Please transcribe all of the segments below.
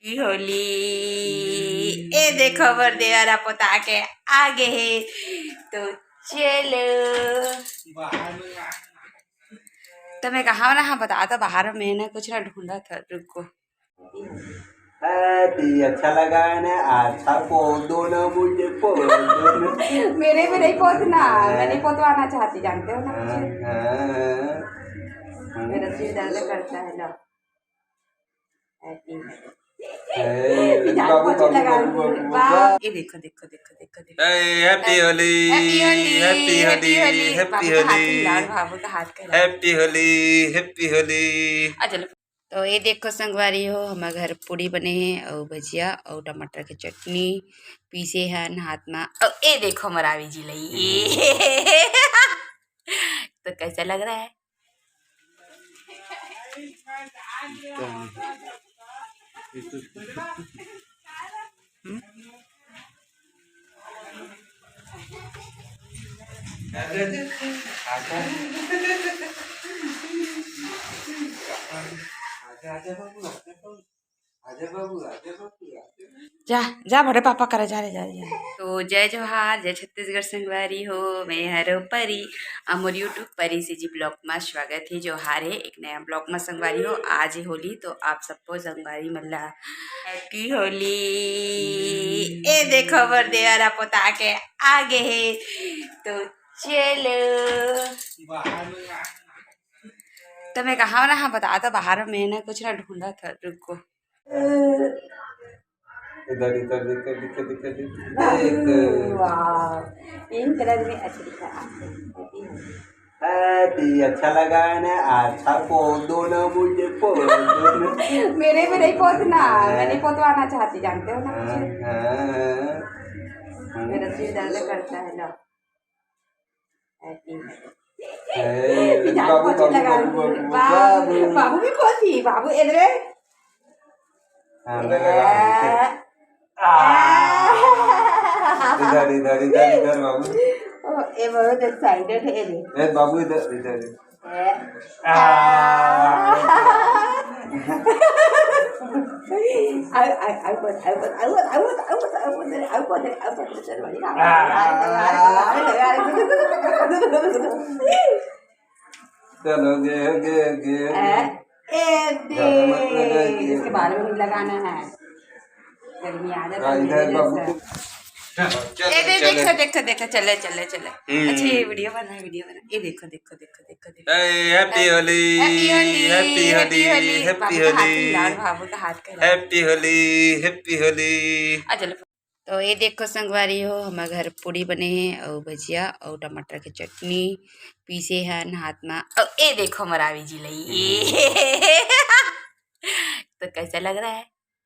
की होली ए देखो बरदेवारा पोता के आगे है तो चलो तो मैं कहा ना हाँ बता तो बाहर मैंने कुछ ना ढूंढा था रुको अच्छा लगा है ना अच्छा पोत दो ना मुझे पोत दो मेरे में नहीं पोतना मैं नहीं पोतवाना चाहती जानते हो ना मुझे मेरा सिर दर्द करता है ना ये देखो देखो देखो देखो देखो happy Holi happy Holi happy Holi बाबू का हाथ कर हैप्पी होली हैप्पी होली। चलो तो ये देखो संगवारी हो हमारे घर पूड़ी बने हैं और भजिया और टमाटर की चटनी पीसे हैं हाथ में और ये देखो मरावी जी लई तो कैसा लग रहा है जा जा बड़े पापा करे जा रे जा रे तो जय जोहार जय छत्तीसगढ़ संगवारी हो मैं हरो परी अमर यूट्यूब परी सी जी ब्लॉग में स्वागत है जोहार है एक नया ब्लॉग में संगवारी हो आज है होली तो आप सबको संगवारी मल्ला हैप्पी होली ए देखो बरदेवारा पोता के आगे है तो चलो तो मैं कहा ना हाँ बता तो बाहर मैंने कुछ ना ढूंढा था रुको इधर इधर दिक्कत दिक्कत दिक्कत पिंक कलर में अच्छा लगा है ना अच्छा पोत दो ना मुझे पोत दो मेरे में नहीं पोतना मैं नहीं पोतवाना चाहती जानते हो ना मुझे मेरा सिर दर्द करता है ना बाबू भी पोती बाबू इधर इधर इधर इधर इधर बाबू ये बहुत एक्साइटेड है ए बाबू इधर इधर चलो गे गे गे इसके बारे में लगाना है गर्मी आ जाती देखो देखो देखो चले चले चले अच्छा ये वीडियो बना ये देखो देखो देखो देखो देखो happy Holi happy Holi happy Holi बाबू का हाथ कर हैप्पी होली हैप्पी होली। चलो तो ये देखो संगवारी हो हमारे घर पूड़ी बने हैं और भजिया और टमाटर की चटनी पीसे हैं हाथ में और ये देखो मरावी जी लई तो कैसा लग रहा है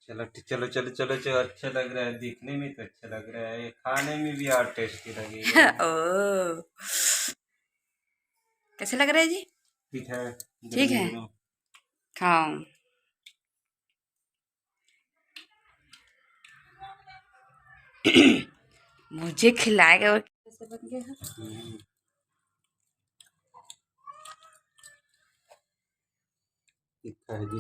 चलो चलो चलो चलो चलो अच्छा लग रहा है दिखने में तो अच्छा लग रहा है खाने में भी और टेस्टी लगेगा ओ कैसा लग रहा है जी ठीक है खाओ मुझे खिलाएगा और कैसे बन गया है जी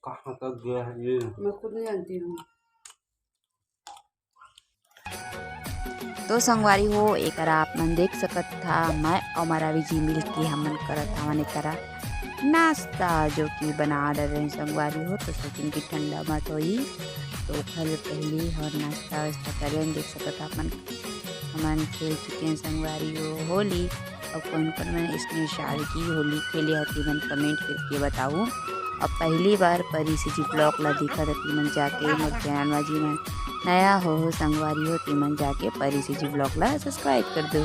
कहाँ तक गया है ये मैं खुद नहीं जानती हूँ तो संगवारी हो एक आप मन देख सकत था मैं और मरावी जी मिल के हमन करत हमने करा नाश्ता जो कि बना रहे संगवारी हो तो सोचिन की ठंडा मत होई तो कल पहले और नाश्ता वास्ता करें देख सकत अपन हमन खेल चुके हैं संगवारी हो होली और कौन कौन मैंने इसने साल की होली खेली हती मन कमेंट करके बताऊँ और पहली बार परी सी जी ब्लॉग ला दिखा थी मन जाके मोर चैनल जी में नया हो संगवारी हो तीमन जाके परी सी जी ब्लॉग ला सब्सक्राइब कर दो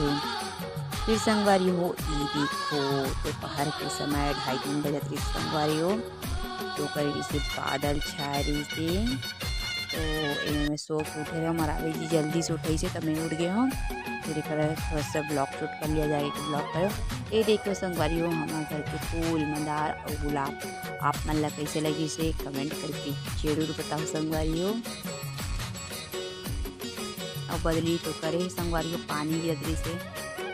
फिर संगवारी हो ये देखो दोपहर के समय 2:30 बजे रही संगवारी हो तो करीब से बादल छाए रही थे तो इनमें सोच उठे रहे मरावी जी जल्दी से उठे से तब मैं उठ गया हूँ फिर थोड़ा सा ब्लॉग शूट कर लिया जाएगा तो ब्लॉग करो ये देखो संगवारी हो हमारे घर के फूल मंदार और गुलाब आप मन ला कैसे लगी से कमेंट करके जरूर बताओ संगवारी हो और बदली तो करे संगवारी हो पानी गिरत से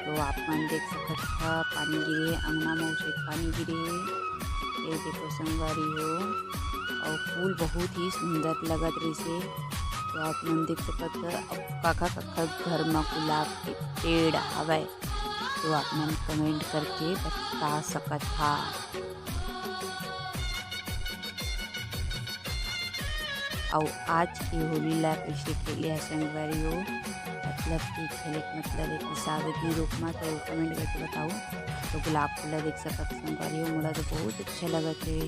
तो आप मन देख सकते पानी गिरे अंगना में उसे पानी गिरे देखो संगवारी हो और फूल बहुत ही सुंदर लगत रही। तो आप मन देख सकत ह अब कखा घर में गुलाब के पेड़ हवय, तो आप मन कमेंट करके बता सकत हा। और आज की होली ला कैसे खेले है संगवारी हो, मतलब कि खेले के मतलब एक सादगी रूप में, तो कमेंट करके बताओ। तो गुलाब फूल देख सकत संगवारी हो, मोला तो बहुत अच्छा लगत है।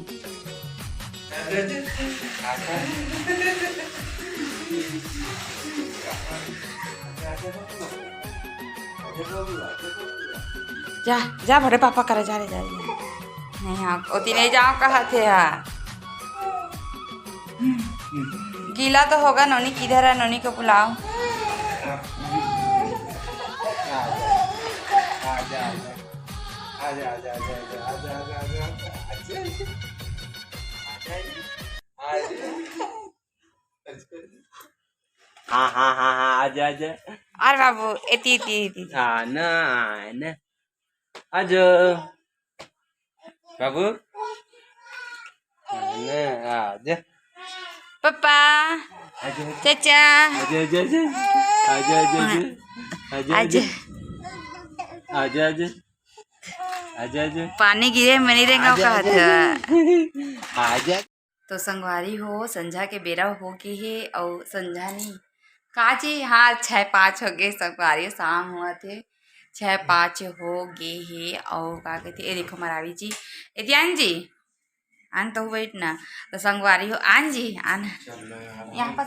जा जा भरे पापा करे जा रे नहीं हाँ ओती नहीं जाओ कहा थे हाँ गीला तो होगा। नोनी किधर है? नोनी को बुलाओ। हाँ हाँ हाँ हाँ आजा आजा। अरे बाबू एती एती एती आना आना आजा बाबू आना आजा पापा आजा चाचा आजा आजा आजा आजा आजा आज आजा आजा आजा आजा पानी गिरे मैं नहीं देगा कहा था। आजा। तो संगवारी हो संझा के बेरा हो गई है और संझा नहीं काजी हाँ 6:05 हो गए। संगवारी शाम हुआ थे 6:05 हो गए है। और का कहते ये देखो मरावी जी एदियान जी आन तो वेट ना। तो संगवारी हो आन जी आन यहाँ पर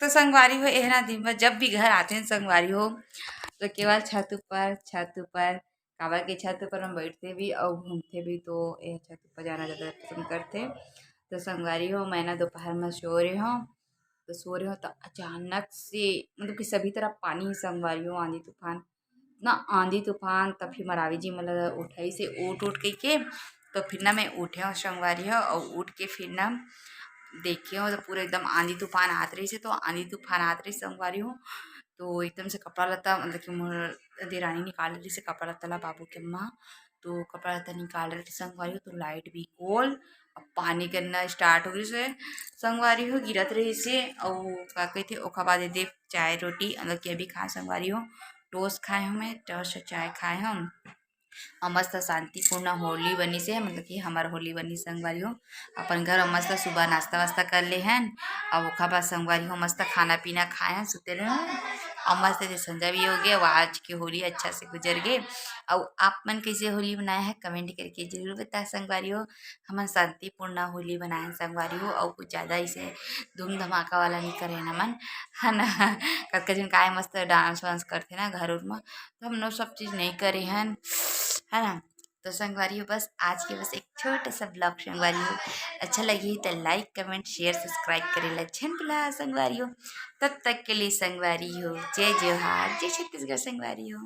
तो संगवारी हो एहना दिन में जब भी घर आते हैं संगवारी हो तो केवल छत ऊपर काबर के छत ऊपर हम बैठते भी और घूमते भी, तो यह छत ऊपर जाना ज़्यादा पसंद करते। तो संगवारी हो मैं ना दोपहर में सो रही हूँ, तो सो रही हूँ तो अचानक से मतलब कि सभी तरफ पानी ही संगवारी हो, आंधी तूफान ना आंधी तूफान। तब फिर मरावी जी मतलब उठाई से उठ के तो फिर ना मैं उठे हूँ संगवारी हो और उठ के फिर ना देखे हो तो पूरा एकदम आंधी तूफान आत रही से। तो आंधी तूफान आत रही संगवारी हो तो एकदम से कपड़ा लत्ता मतलब कि मोर देरानी निकाल रही से कपड़ा लत्ता ला बाबू के अम्मा, तो कपड़ा लत्ता निकाल रही संगवारी हो। तो लाइट भी गोल अब पानी गिरना स्टार्ट हो गई से संगवारी हो गिरत रही से। और का कहते ओखा बाद दे चाय रोटी मतलब कि अभी खाए संगवारी हो टोस्ट खाए हम टोस्ट और चाय खाए हम और मस्त शांतिपूर्ण होली बनी से मतलब कि हमार होली बनी संगवारी हो अपन घर और मस्त सुबह नाश्ता वास्ता कर ले हैं और ओखा बाद संगवारी हो मस्त खाना पीना खाए हैं सुते रहे और मस्त से संजा भी हो गया। और आज की होली अच्छा से गुजर गए। और आप मन कैसे होली बनाए हैं कमेंट करके जरूर बता संगवारी हो। हम शांतिपूर्ण होली बनाए संगवारी हो और कुछ ज़्यादा इसे धूम धमाका वाला नहीं करे ना मन है ना। कतका जन काय मस्त डांस वांस करते ना घर उर में, तो हम लोग सब चीज़ नहीं करे हैं है ना। तो संगवारी हो बस आज के बस एक छोटा सा ब्लॉग संगवारी हो अच्छा लगी तो लाइक कमेंट शेयर सब्सक्राइब करे ला झन संगवारी हो। तब तक के लिए संगवारी हो जय जोहार जय छत्तीसगढ़ संगवारी हो।